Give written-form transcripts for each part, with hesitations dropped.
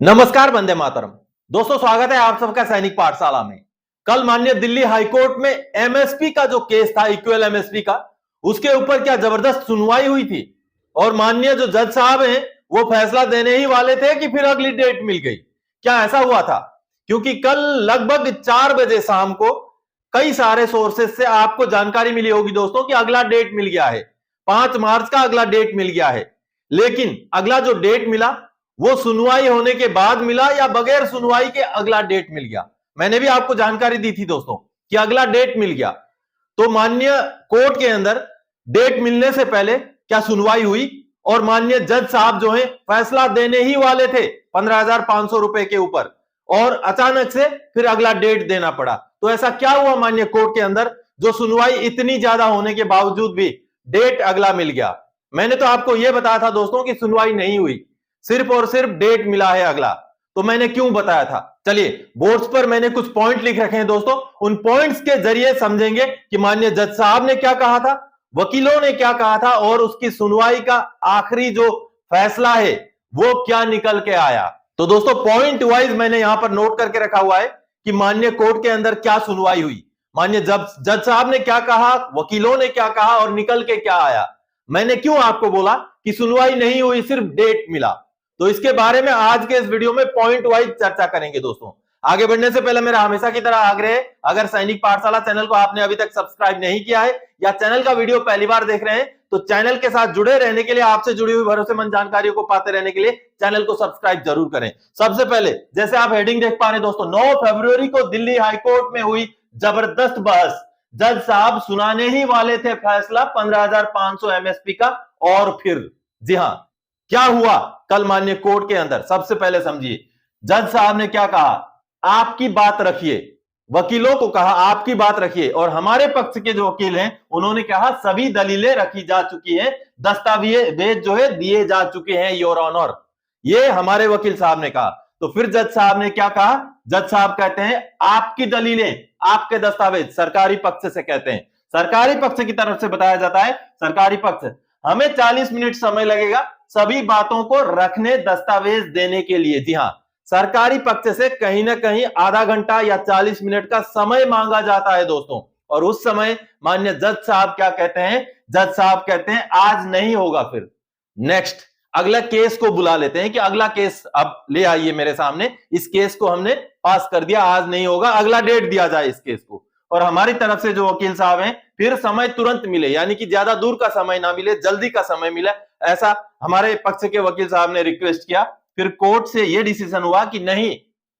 नमस्कार, वंदे मातरम। दोस्तों, स्वागत है आप सबका सैनिक पाठशाला में। कल माननीय दिल्ली हाईकोर्ट में एमएसपी का जो केस था, इक्वल एमएसपी का, उसके ऊपर क्या जबरदस्त सुनवाई हुई थी। और माननीय जो जज साहब हैं वो फैसला देने ही वाले थे कि फिर अगली डेट मिल गई। क्या ऐसा हुआ था? क्योंकि कल लगभग 4 बजे शाम को कई सारे सोर्सेस से आपको जानकारी मिली होगी दोस्तों कि अगला डेट मिल गया है। 5 मार्च का अगला डेट मिल गया है। लेकिन अगला जो डेट मिला वो सुनवाई होने के बाद मिला या बगैर सुनवाई के अगला डेट मिल गया। मैंने भी आपको जानकारी दी थी दोस्तों कि अगला डेट मिल गया। तो माननीय कोर्ट के अंदर डेट मिलने से पहले क्या सुनवाई हुई और माननीय जज साहब जो है फैसला देने ही वाले थे 15,500 रुपए के ऊपर, और अचानक से फिर अगला डेट देना पड़ा। तो ऐसा क्या हुआ माननीय कोर्ट के अंदर जो सुनवाई इतनी ज्यादा होने के बावजूद भी डेट अगला मिल गया? मैंने तो आपको यह बताया था दोस्तों कि सुनवाई नहीं हुई, सिर्फ और सिर्फ डेट मिला है अगला। तो मैंने क्यों बताया था? चलिए, बोर्ड्स पर मैंने कुछ पॉइंट लिख रखे हैं दोस्तों, उन पॉइंट्स के जरिए समझेंगे कि माननीय जज साहब ने क्या कहा था, वकीलों ने क्या कहा था, और उसकी सुनवाई का आखिरी जो फैसला है वो क्या निकल के आया। तो दोस्तों, पॉइंट वाइज मैंने यहां पर नोट करके रखा हुआ है कि माननीय कोर्ट के अंदर क्या सुनवाई हुई, माननीय जज साहब ने क्या कहा, वकीलों ने क्या कहा और निकल के क्या आया। मैंने क्यों आपको बोला कि सुनवाई नहीं हुई, सिर्फ डेट मिला। तो इसके बारे में आज के इस वीडियो में पॉइंट वाइज चर्चा करेंगे दोस्तों। आगे बढ़ने से पहले मेरा हमेशा की तरह आग्रह है, अगर सैनिक पाठशाला चैनल को आपने अभी तक सब्सक्राइब नहीं किया है या चैनल का वीडियो पहली बार देख रहे हैं तो चैनल के साथ जुड़े रहने के लिए, आपसे जुड़ी हुई भरोसेमंद जानकारियों को पाते रहने के लिए चैनल को सब्सक्राइब जरूर करें। सबसे पहले जैसे आप हेडिंग देख पा रहे हैं दोस्तों, 9 फरवरी को दिल्ली हाईकोर्ट में हुई जबरदस्त बहस। जज साहब सुनाने ही वाले थे फैसला 15,500 एमएसपी का। और फिर जी हां, क्या हुआ कल माननीय कोर्ट के अंदर? सबसे पहले समझिए, जज साहब ने क्या कहा, आपकी बात रखिए। वकीलों को कहा आपकी बात रखिए, और हमारे पक्ष के जो वकील हैं उन्होंने कहा सभी दलीलें रखी जा चुकी हैं, दस्तावेज जो है दिए जा चुके हैं योर ऑनर। ये हमारे वकील साहब ने कहा। तो फिर जज साहब ने क्या कहा? जज साहब कहते हैं आपकी दलीलें, आपके दस्तावेज, सरकारी पक्ष से कहते हैं, सरकारी पक्ष की तरफ से बताया जाता है, सरकारी पक्ष, हमें 40 मिनट समय लगेगा सभी बातों को रखने, दस्तावेज देने के लिए। जी हां, सरकारी पक्ष से कहीं ना कहीं आधा घंटा या 40 मिनट का समय मांगा जाता है दोस्तों। और उस समय माननीय जज साहब क्या कहते हैं? जज साहब कहते हैं आज नहीं होगा, फिर नेक्स्ट अगला केस को बुला लेते हैं कि अगला केस अब ले आइए मेरे सामने, इस केस को हमने पास कर दिया, आज नहीं होगा, अगला डेट दिया जाए इस केस को। और हमारी तरफ से जो वकील साहब हैं फिर समय तुरंत मिले, यानी कि ज्यादा दूर का समय ना मिले, जल्दी का समय मिले, ऐसा हमारे पक्ष के वकील साहब ने रिक्वेस्ट किया। फिर कोर्ट से यह डिसीजन हुआ कि नहीं,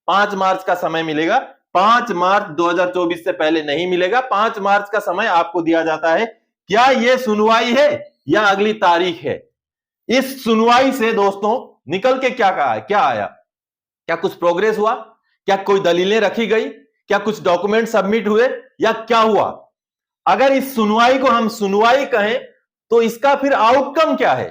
5 मार्च का समय मिलेगा, 5 मार्च 2024 से पहले नहीं मिलेगा, 5 मार्च का समय आपको दिया जाता है। क्या यह सुनवाई है या अगली तारीख है? इस सुनवाई से दोस्तों निकल के क्या कहा, क्या आया? क्या कुछ प्रोग्रेस हुआ? क्या कोई दलीलें रखी गई? क्या कुछ डॉक्यूमेंट सबमिट हुए या क्या हुआ? अगर इस सुनवाई को हम सुनवाई कहें तो इसका फिर आउटकम क्या है,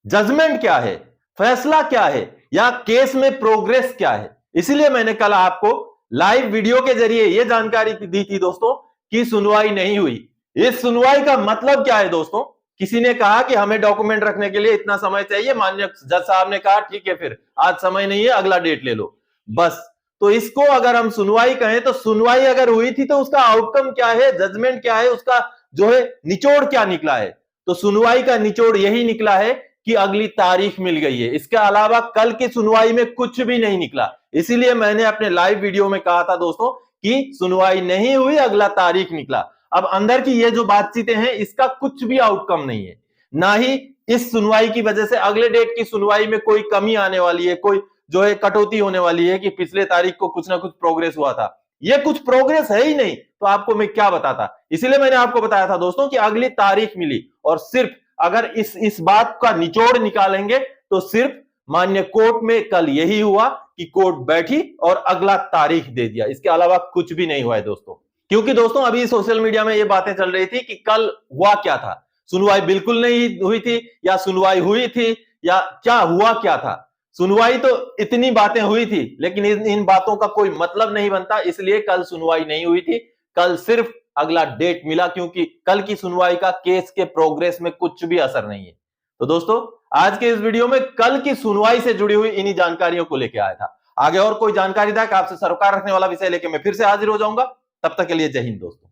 जजमेंट क्या है, फैसला क्या है, या केस में प्रोग्रेस क्या है? इसलिए मैंने कल आपको लाइव वीडियो के जरिए यह जानकारी दी थी दोस्तों कि सुनवाई नहीं हुई। इस सुनवाई का मतलब क्या है दोस्तों? किसी ने कहा कि हमें डॉक्यूमेंट रखने के लिए इतना समय चाहिए, माननीय जज साहब ने कहा ठीक है, फिर आज समय नहीं है, अगला डेट ले लो, बस। तो इसको अगर हम सुनवाई कहें तो सुनवाई अगर हुई थी तो उसका आउटकम क्या है, जजमेंट क्या है, उसका जो है निचोड़ क्या निकला है? तो सुनवाई का निचोड़ यही निकला है कि अगली तारीख मिल गई है। इसके अलावा कल की सुनवाई में कुछ भी नहीं निकला। इसीलिए मैंने अपने लाइव वीडियो में कहा था दोस्तों कि सुनवाई नहीं हुई, अगला तारीख निकला। अब अंदर की ये जो बातचीतें हैं इसका कुछ भी आउटकम नहीं है, ना ही इस सुनवाई की वजह से अगले डेट की सुनवाई में कोई कमी आने वाली है, कोई जो है कटौती होने वाली है कि पिछले तारीख को कुछ ना कुछ प्रोग्रेस हुआ था। ये कुछ प्रोग्रेस है ही नहीं, तो आपको मैं क्या बताता। इसलिए मैंने आपको बताया था दोस्तों कि अगली तारीख मिली, और सिर्फ अगर इस बात का निचोड़ निकालेंगे तो सिर्फ माननीय कोर्ट में कल यही हुआ कि कोर्ट बैठी और अगला तारीख दे दिया, इसके अलावा कुछ भी नहीं हुआ है दोस्तों। क्योंकि दोस्तों अभी सोशल मीडिया में ये बातें चल रही थी कि कल हुआ क्या था, सुनवाई बिल्कुल नहीं हुई थी या सुनवाई हुई थी, या क्या हुआ क्या था। सुनवाई तो इतनी बातें हुई थी लेकिन इन बातों का कोई मतलब नहीं बनता, इसलिए कल सुनवाई नहीं हुई थी, कल सिर्फ अगला डेट मिला, क्योंकि कल की सुनवाई का केस के प्रोग्रेस में कुछ भी असर नहीं है। तो दोस्तों आज के इस वीडियो में कल की सुनवाई से जुड़ी हुई इन्हीं जानकारियों को लेकर आया था। आगे और कोई जानकारी था कि आपसे सरोकार रखने वाला विषय लेकर मैं फिर से हाजिर हो जाऊंगा। तब तक के लिए जय हिंद दोस्तों।